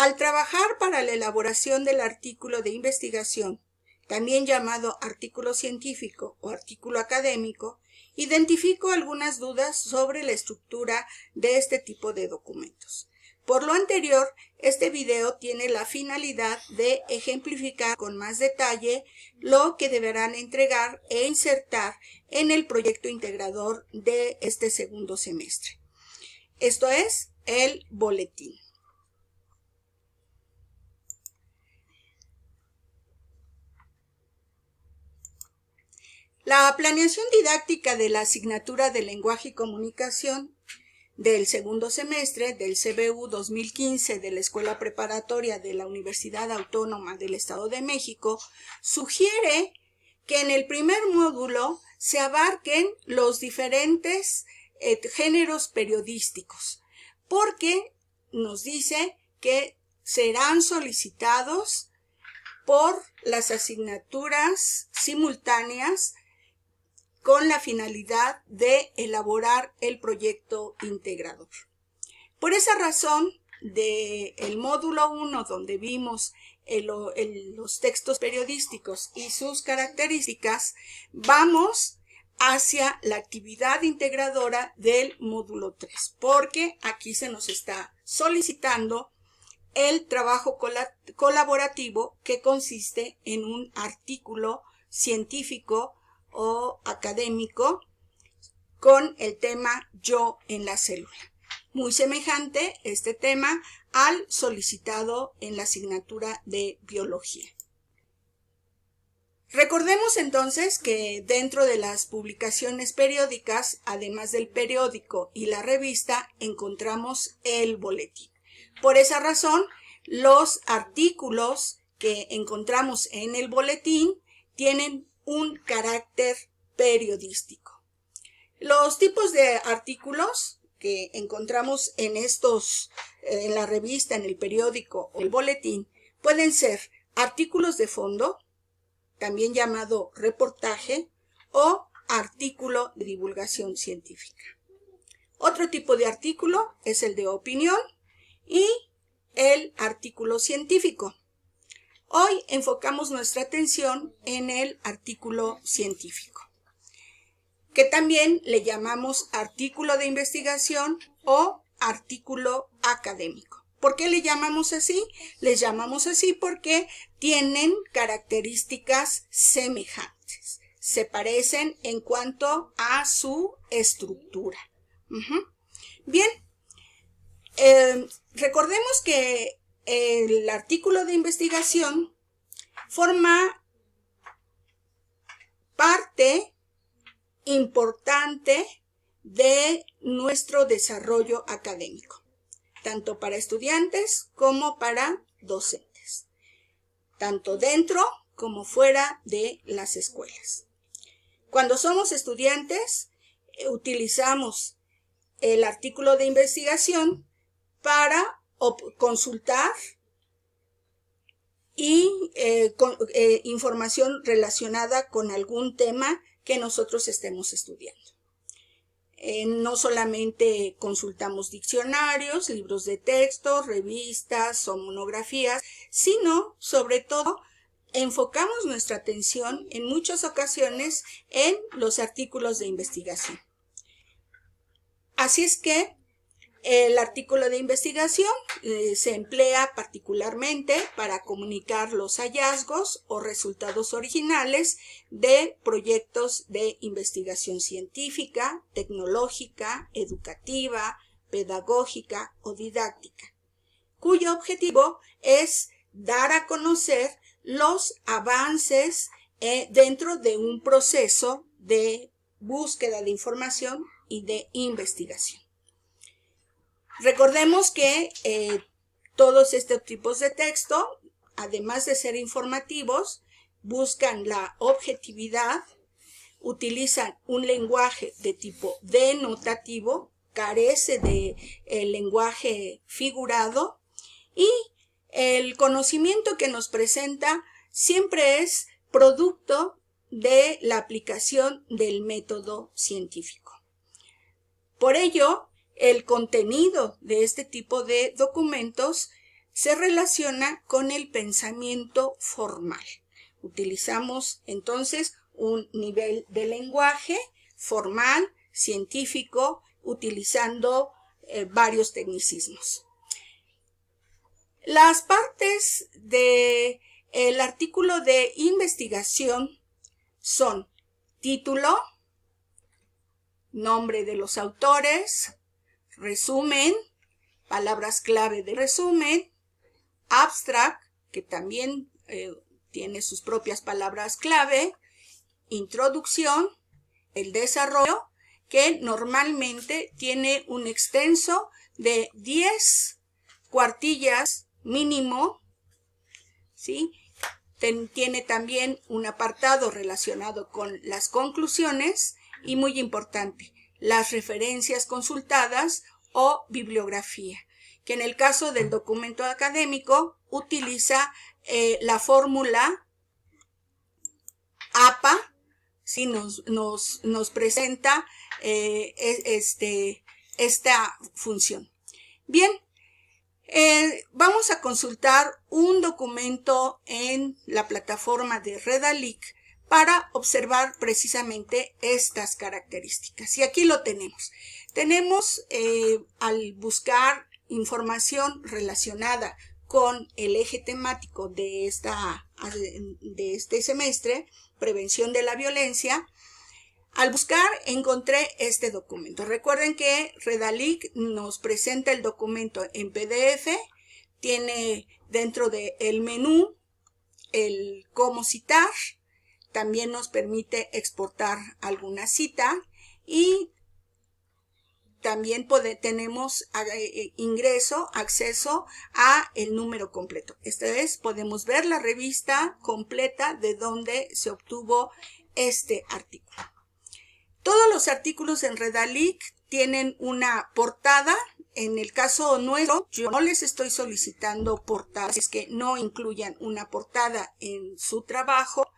Al trabajar para la elaboración del artículo de investigación, también llamado artículo científico o artículo académico, identifico algunas dudas sobre la estructura de este tipo de documentos. Por lo anterior, este video tiene la finalidad de ejemplificar con más detalle lo que deberán entregar e insertar en el proyecto integrador de este segundo semestre. Esto es el boletín. La planeación didáctica de la asignatura de Lenguaje y Comunicación del segundo semestre del CBU 2015 de la Escuela Preparatoria de la Universidad Autónoma del Estado de México sugiere que en el primer módulo se abarquen los diferentes géneros periodísticos, porque nos dice que serán solicitados por las asignaturas simultáneas con la finalidad de elaborar el proyecto integrador. Por esa razón, del módulo 1, donde vimos los textos periodísticos y sus características, vamos hacia la actividad integradora del módulo 3, porque aquí se nos está solicitando el trabajo colaborativo que consiste en un artículo científico o académico con el tema Yo en la célula. Muy semejante este tema al solicitado en la asignatura de biología. Recordemos entonces que dentro de las publicaciones periódicas, además del periódico y la revista, encontramos el boletín. Por esa razón, los artículos que encontramos en el boletín tienen un carácter periodístico. Los tipos de artículos que encontramos en la revista, en el periódico o el boletín, pueden ser artículos de fondo, también llamado reportaje, o artículo de divulgación científica. Otro tipo de artículo es el de opinión y el artículo científico. Hoy enfocamos nuestra atención en el artículo científico, que también le llamamos artículo de investigación o artículo académico. ¿Por qué le llamamos así? Les llamamos así porque tienen características semejantes, se parecen en cuanto a su estructura. Bien, recordemos que el artículo de investigación forma parte importante de nuestro desarrollo académico, tanto para estudiantes como para docentes, tanto dentro como fuera de las escuelas. Cuando somos estudiantes, utilizamos el artículo de investigación para consultar y información relacionada con algún tema que nosotros estemos estudiando. No solamente consultamos diccionarios, libros de texto, revistas o monografías, sino sobre todo enfocamos nuestra atención en muchas ocasiones en los artículos de investigación. Así es que el artículo de investigación se emplea particularmente para comunicar los hallazgos o resultados originales de proyectos de investigación científica, tecnológica, educativa, pedagógica o didáctica, cuyo objetivo es dar a conocer los avances dentro de un proceso de búsqueda de información y de investigación. Recordemos que todos estos tipos de texto, además de ser informativos, buscan la objetividad, utilizan un lenguaje de tipo denotativo, carece de lenguaje figurado, y el conocimiento que nos presenta siempre es producto de la aplicación del método científico. Por ello, el contenido de este tipo de documentos se relaciona con el pensamiento formal. Utilizamos entonces un nivel de lenguaje formal, científico, utilizando varios tecnicismos. Las partes del artículo de investigación son título, nombre de los autores, resumen, palabras clave de resumen, abstract, que también tiene sus propias palabras clave, introducción, el desarrollo, que normalmente tiene un extenso de 10 cuartillas mínimo, ¿sí? Tiene también un apartado relacionado con las conclusiones y, muy importante, las referencias consultadas o bibliografía, que en el caso del documento académico utiliza la fórmula APA, ¿sí? nos presenta esta función. Bien, vamos a consultar un documento en la plataforma de Redalyc para observar precisamente estas características. Y aquí lo tenemos. Tenemos, al buscar información relacionada con el eje temático de este semestre, prevención de la violencia, al buscar encontré este documento. Recuerden que Redalyc nos presenta el documento en PDF, tiene dentro del menú el cómo citar, también nos permite exportar alguna cita y también tenemos acceso a el número completo. Esta vez podemos ver la revista completa de donde se obtuvo este artículo. Todos los artículos en Redalyc tienen una portada. En el caso nuestro, yo no les estoy solicitando portadas, es que no incluyan una portada en su trabajo.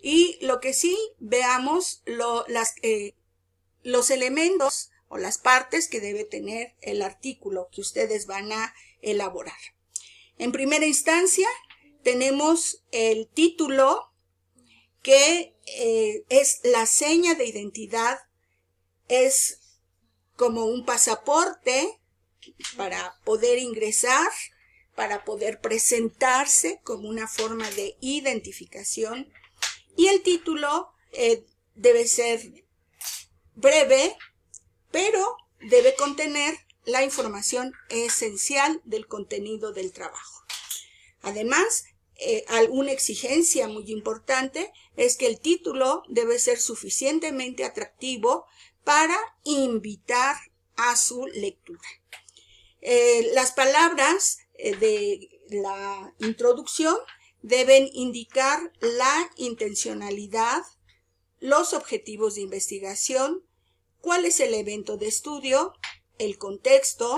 Y lo que sí, veamos los elementos o las partes que debe tener el artículo que ustedes van a elaborar. En primera instancia, tenemos el título, que es la seña de identidad, es como un pasaporte para poder ingresar, para poder presentarse como una forma de identificación. Y el título debe ser breve, pero debe contener la información esencial del contenido del trabajo. Además, una exigencia muy importante es que el título debe ser suficientemente atractivo para invitar a su lectura. Las palabras de la introducción deben indicar la intencionalidad, los objetivos de investigación, cuál es el evento de estudio, el contexto,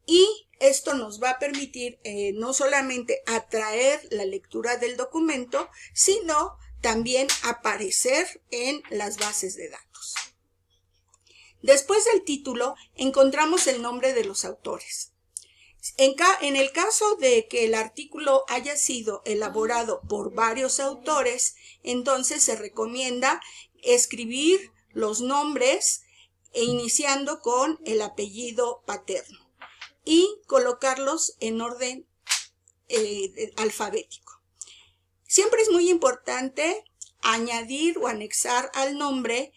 y esto nos va a permitir no solamente atraer la lectura del documento, sino también aparecer en las bases de datos. Después del título encontramos el nombre de los autores. En el caso de que el artículo haya sido elaborado por varios autores, entonces se recomienda escribir los nombres iniciando con el apellido paterno y colocarlos en orden alfabético. Siempre es muy importante añadir o anexar al nombre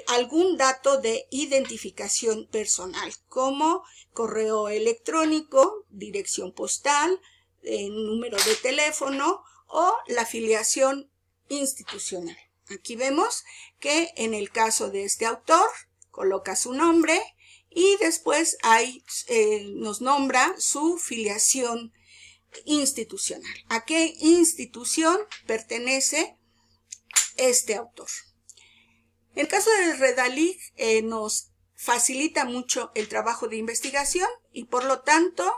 algún dato de identificación personal, como correo electrónico, dirección postal, número de teléfono o la afiliación institucional. Aquí vemos que en el caso de este autor coloca su nombre y después nos nombra su filiación institucional. ¿A qué institución pertenece este autor? En el caso de Redalyc nos facilita mucho el trabajo de investigación y por lo tanto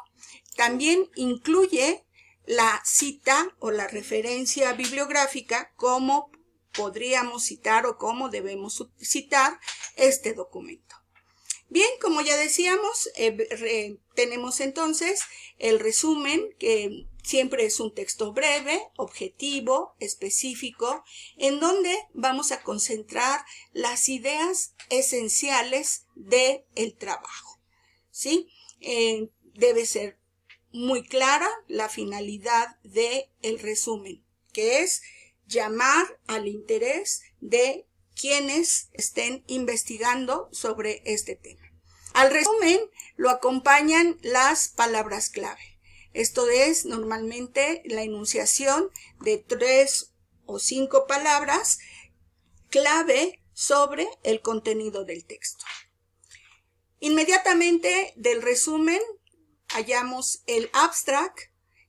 también incluye la cita o la referencia bibliográfica, como podríamos citar o cómo debemos citar este documento. Bien, como ya decíamos, tenemos entonces el resumen, que siempre es un texto breve, objetivo, específico, en donde vamos a concentrar las ideas esenciales del trabajo, ¿sí? Debe ser muy clara la finalidad del resumen, que es llamar al interés de quienes estén investigando sobre este tema. Al resumen lo acompañan las palabras clave. Esto es normalmente la enunciación de 3 o 5 palabras clave sobre el contenido del texto. Inmediatamente del resumen hallamos el abstract,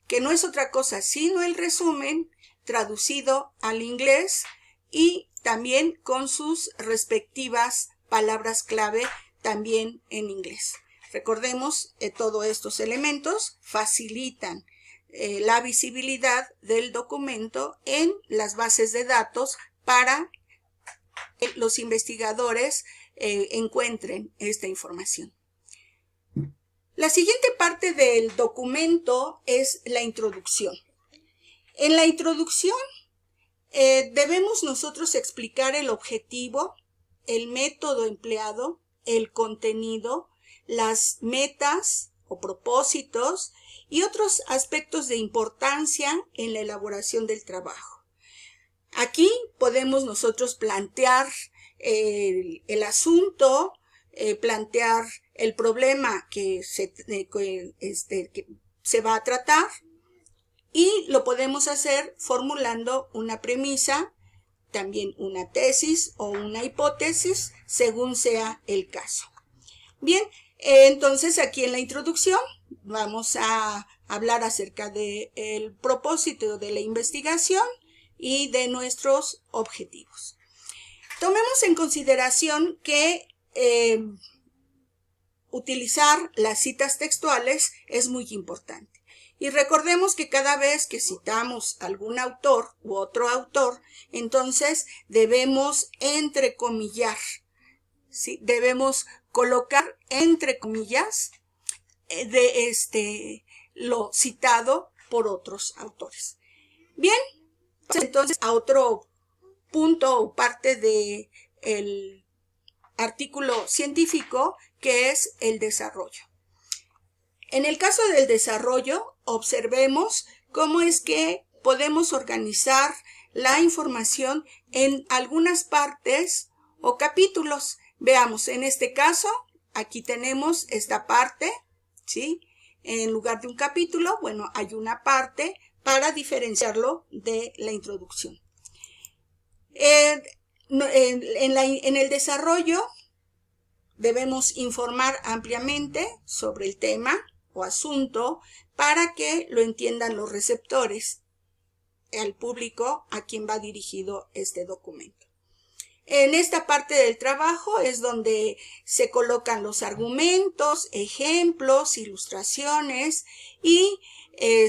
que no es otra cosa sino el resumen traducido al inglés y también con sus respectivas palabras clave también en inglés. Recordemos que todos estos elementos facilitan la visibilidad del documento en las bases de datos para que los investigadores encuentren esta información. La siguiente parte del documento es la introducción. En la introducción debemos nosotros explicar el objetivo, el método empleado, el contenido, las metas o propósitos y otros aspectos de importancia en la elaboración del trabajo. Aquí podemos nosotros plantear el asunto, plantear el problema que se va a tratar, y lo podemos hacer formulando una premisa, también una tesis o una hipótesis, según sea el caso. Bien, entonces aquí en la introducción vamos a hablar acerca del propósito de la investigación y de nuestros objetivos. Tomemos en consideración que utilizar las citas textuales es muy importante. Y recordemos que cada vez que citamos algún autor u otro autor, entonces debemos entrecomillar, ¿sí? Debemos colocar entre comillas lo citado por otros autores. Bien, entonces a otro punto o parte del artículo científico, que es el desarrollo. En el caso del desarrollo, observemos cómo es que podemos organizar la información en algunas partes o capítulos. Veamos, en este caso, aquí tenemos esta parte, ¿sí? En lugar de un capítulo, bueno, hay una parte para diferenciarlo de la introducción. En el desarrollo debemos informar ampliamente sobre el tema o asunto para que lo entiendan los receptores, al público a quien va dirigido este documento. En esta parte del trabajo es donde se colocan los argumentos, ejemplos, ilustraciones y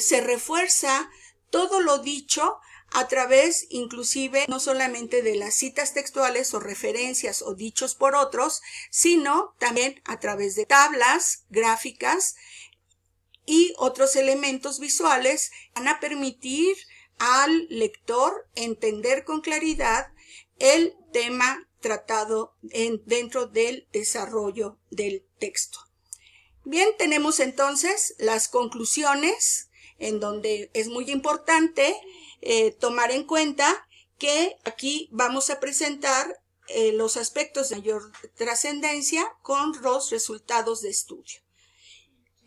se refuerza todo lo dicho a través inclusive no solamente de las citas textuales o referencias o dichos por otros, sino también a través de tablas, gráficas y otros elementos visuales que van a permitir al lector entender con claridad el tema tratado dentro del desarrollo del texto. Bien, tenemos entonces las conclusiones, en donde es muy importante tomar en cuenta que aquí vamos a presentar los aspectos de mayor trascendencia con los resultados de estudio.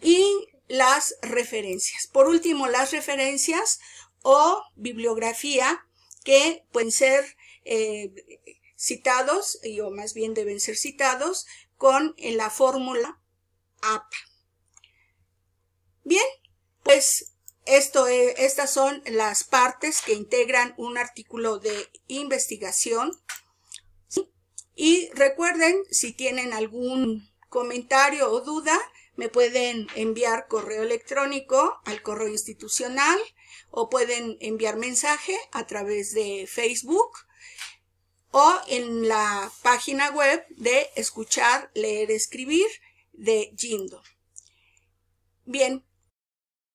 Y las referencias. Por último, las referencias o bibliografía que pueden ser citados, o más bien deben ser citados, con la fórmula APA. Bien, pues estas son las partes que integran un artículo de investigación. ¿Sí? Y recuerden, si tienen algún comentario o duda, me pueden enviar correo electrónico al correo institucional o pueden enviar mensaje a través de Facebook o en la página web de Escuchar, Leer, Escribir de Jindo. Bien,